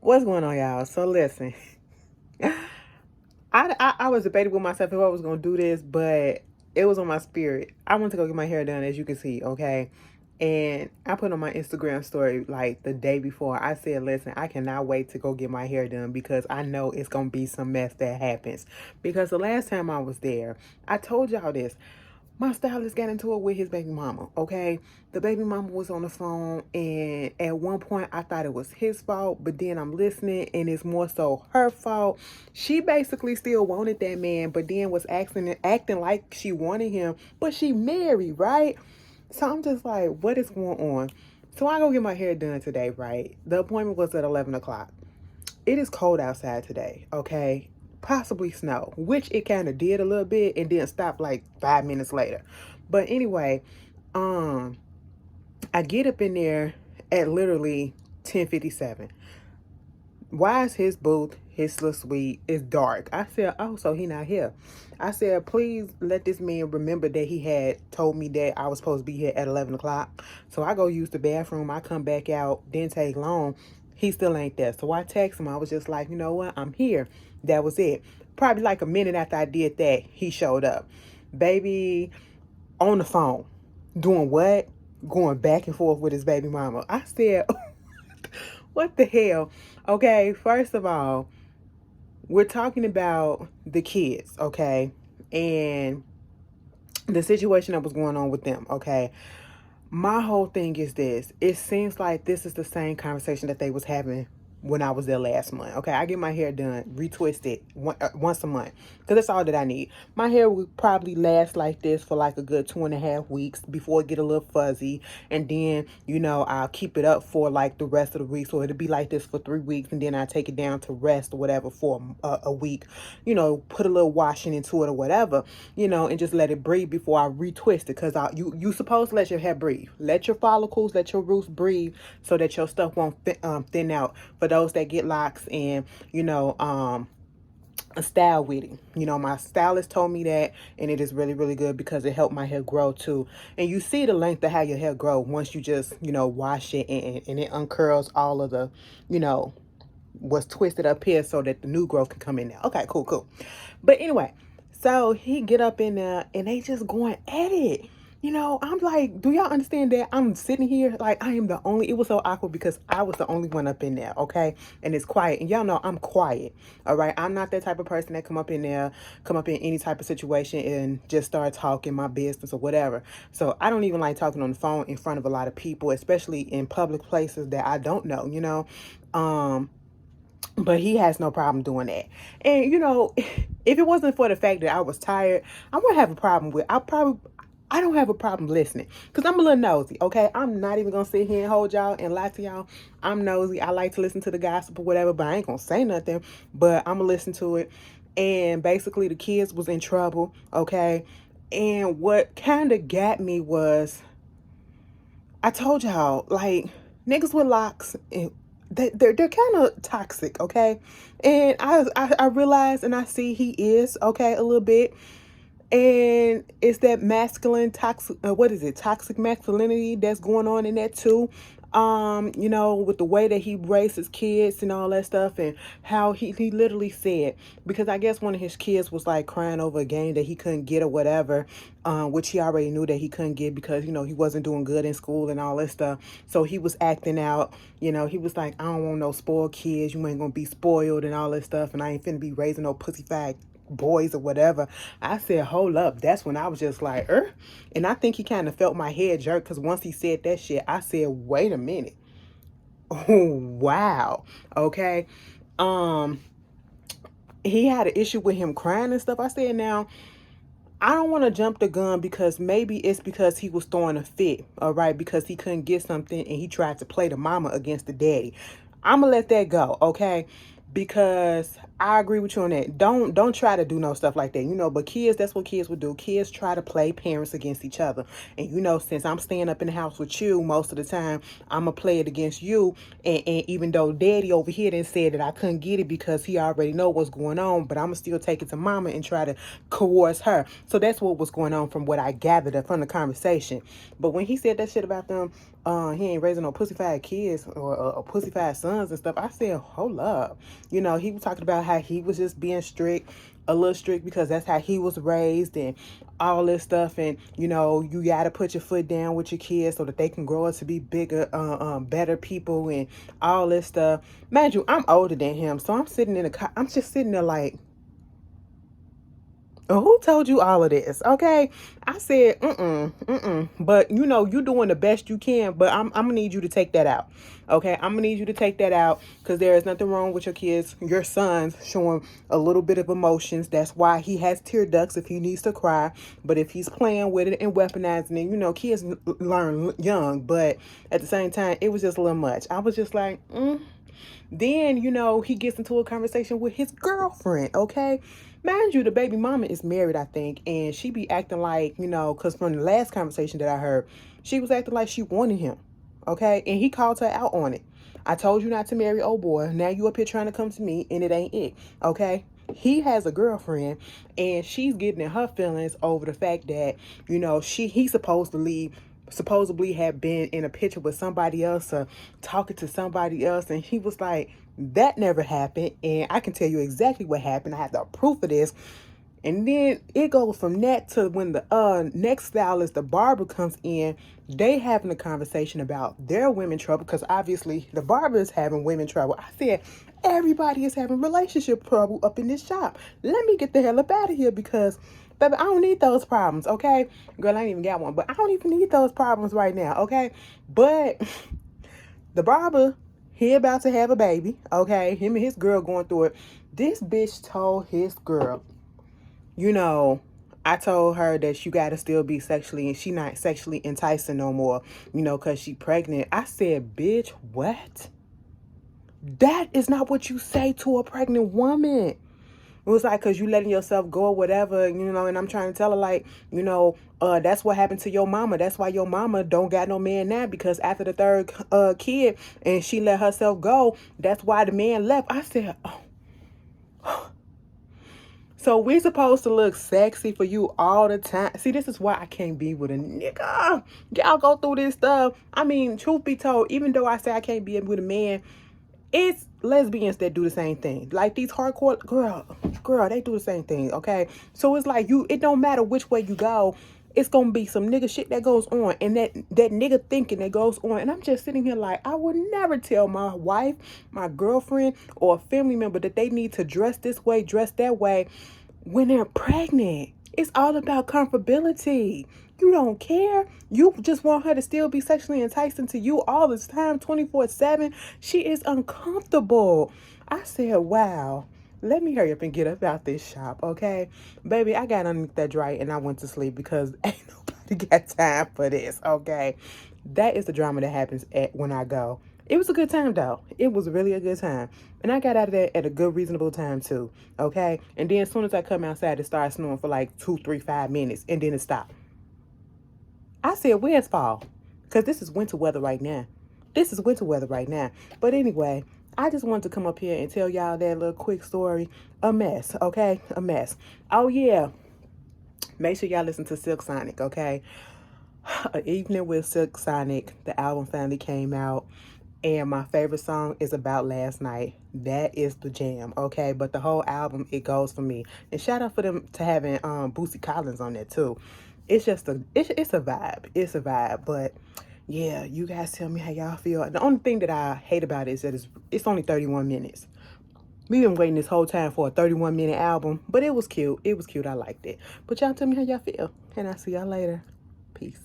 What's going on, y'all? So listen, I was debating with myself if I was gonna do this, but it was on my spirit. I went to go get my hair done, as you can see, okay. And I put on my Instagram story like the day before. I said, "Listen, I cannot wait to go get my hair done because I know it's gonna be some mess that happens." Because the last time I was there, I told y'all this. My stylist got into it with his baby mama, okay? The baby mama was on the phone, and at one point I thought it was his fault, but then I'm listening and it's more so her fault. She basically still wanted that man, but then was acting like she wanted him, but she married, right? So I'm just like, what is going on? So I go get my hair done today, right? The appointment was at 11 o'clock. It is cold outside today, okay? Possibly snow, which it kind of did a little bit and then stopped like 5 minutes later. But anyway, um, I get up in there at literally 10:57. Why is his booth, his little suite, is dark? I said, oh, so he not here. I said, please let this man remember that he had told me that I was supposed to be here at 11 o'clock. So I go use the bathroom. I come back out. Didn't take long. He still ain't there. So I text him. I was just like, you know what? I'm here. That was it. Probably like a minute after I did that, he showed up. Baby, on the phone. Doing what? Going back and forth with his baby mama. I said, what the hell? Okay, first of all, we're talking about the kids, okay? And the situation that was going on with them, okay? My whole thing is this. It seems like this is the same conversation that they was having when I was there last month. Okay, I get my hair done, retwisted once a month because that's all that I need. My hair would probably last like this for like a good 2.5 weeks before it get a little fuzzy, and then I'll keep it up for like the rest of the week. So it'll be like this for 3 weeks, and then I take it down to rest or whatever for a week. Put a little washing into it or whatever, and just let it breathe before I retwist it. Because you supposed to let your hair breathe, let your follicles, let your roots breathe, so that your stuff won't thin out. For those that get locks and a style with it. My stylist told me that, and it is really, really good because it helped my hair grow too. And you see the length of how your hair grow once you just, wash it, and it uncurls all of the, what's twisted up here so that the new growth can come in there. Okay, cool. But anyway, so he get up in there and they just going at it. I'm like, do y'all understand that I'm sitting here like I am the only, it was so awkward because I was the only one up in there, okay? And it's quiet. And y'all know I'm quiet, all right? I'm not that type of person that come up in there, come up in any type of situation and just start talking my business or whatever. So I don't even like talking on the phone in front of a lot of people, especially in public places that I don't know. But he has no problem doing that. And if it wasn't for the fact that I was tired, I wouldn't have a problem with, I don't have a problem listening because I'm a little nosy, okay? I'm not even going to sit here and hold y'all and lie to y'all. I'm nosy. I like to listen to the gossip or whatever, but I ain't going to say nothing, but I'm going to listen to it. And basically the kids was in trouble, okay? And what kind of got me was, I told y'all, like, niggas with locks, and they're kind of toxic, okay? And I realize and I see he is, okay, a little bit. And it's that masculine toxic, what is it? Toxic masculinity that's going on in that too. With the way that he raised his kids and all that stuff, and how he literally said, because I guess one of his kids was like crying over a game that he couldn't get or whatever, which he already knew that he couldn't get because, he wasn't doing good in school and all that stuff. So he was acting out, he was like, I don't want no spoiled kids. You ain't gonna be spoiled and all that stuff. And I ain't finna be raising no pussy fag boys or whatever. I said, hold up. That's when I was just like, and I think he kind of felt my head jerk because once he said that shit, I said, wait a minute. Oh, wow. Okay. He had an issue with him crying and stuff. I said, now, I don't want to jump the gun because maybe it's because he was throwing a fit, all right, because he couldn't get something and he tried to play the mama against the daddy. I'm going to let that go, okay? Because I agree with you on that. Don't try to do no stuff like that, but kids, that's what kids would do. Kids try to play parents against each other. And since I'm staying up in the house with you most of the time, I'ma play it against you. And even though daddy over here didn't say that I couldn't get it because he already know what's going on, but I'ma still take it to mama and try to coerce her. So that's what was going on from what I gathered from the conversation. But when he said that shit about them, he ain't raising no pussyfied kids or pussyfied sons and stuff, I said, hold up. He was talking about how he was just being strict, a little strict because that's how he was raised and all this stuff. And, you got to put your foot down with your kids so that they can grow up to be bigger, better people and all this stuff. Mind you, I'm older than him. So I'm sitting in the car. I'm just sitting there like, who told you all of this? Okay. I said, but you doing the best you can, but I'm gonna need you to take that out. Okay. I'm gonna need you to take that out because there is nothing wrong with your kids, your sons showing a little bit of emotions. That's why he has tear ducts if he needs to cry. But if he's playing with it and weaponizing it, kids learn young, but at the same time, it was just a little much. I was just like, Then, he gets into a conversation with his girlfriend, okay? Mind you, the baby mama is married, I think, and she be acting like, because from the last conversation that I heard, she was acting like she wanted him, okay? And he called her out on it. I told you not to marry old boy. Now you up here trying to come to me, and it ain't it, okay? He has a girlfriend, and she's getting in her feelings over the fact that, he's supposed to leave, supposedly had been in a picture with somebody else or talking to somebody else, and he was like, that never happened, and I can tell you exactly what happened. I have the proof of this. And then it goes from that to when the next stylist, the barber, comes in. They having a conversation about their women trouble because obviously the barber is having women trouble. I said, everybody is having relationship trouble up in this shop. Let me get the hell up out of here because, baby, I don't need those problems, okay? Girl, I ain't even got one, but I don't even need those problems right now, okay? But the barber, he about to have a baby, okay? Him and his girl going through it. This bitch told his girl, I told her that you got to still be sexually, and she not sexually enticing no more, because she pregnant. I said, bitch, what? That is not what you say to a pregnant woman. It was like, because you letting yourself go or whatever, and I'm trying to tell her, like, that's what happened to your mama. That's why your mama don't got no man now, because after the third kid and she let herself go, that's why the man left. I said, oh. So we supposed to look sexy for you all the time. See, this is why I can't be with a nigga. Y'all go through this stuff. I mean, truth be told, even though I say I can't be with a man, it's lesbians that do the same thing. Like these hardcore girl, they do the same thing, okay? So it's like it don't matter which way you go. It's gonna be some nigga shit that goes on, and that nigga thinking that goes on. And I'm just sitting here like, I would never tell my wife, my girlfriend, or a family member that they need to dress this way, dress that way when they're pregnant. It's all about comfortability. You don't care. You just want her to still be sexually enticing to you all this time, 24/7. She is uncomfortable. I said, wow. Let me hurry up and get up out this shop, okay? Baby, I got underneath that dry and I went to sleep because ain't nobody got time for this, okay? That is the drama that happens when I go. It was a good time, though. It was really a good time. And I got out of there at a good, reasonable time, too, okay? And then as soon as I come outside, it started snowing for like 2, 3, 5 minutes, and then it stopped. I said, where's fall? Because this is winter weather right now. This is winter weather right now. But anyway, I just wanted to come up here and tell y'all that little quick story. A mess, okay? A mess. Oh, yeah. Make sure y'all listen to Silk Sonic, okay? An Evening with Silk Sonic. The album finally came out. And my favorite song is About Last Night. That is the jam, okay? But the whole album, it goes for me. And shout out for them to having Bootsy Collins on there, too. It's just it's a vibe. It's a vibe. But yeah, you guys tell me how y'all feel. The only thing that I hate about it is that it's only 31 minutes. We've been waiting this whole time for a 31-minute album, but it was cute. It was cute. I liked it. But y'all tell me how y'all feel. And I'll see y'all later. Peace.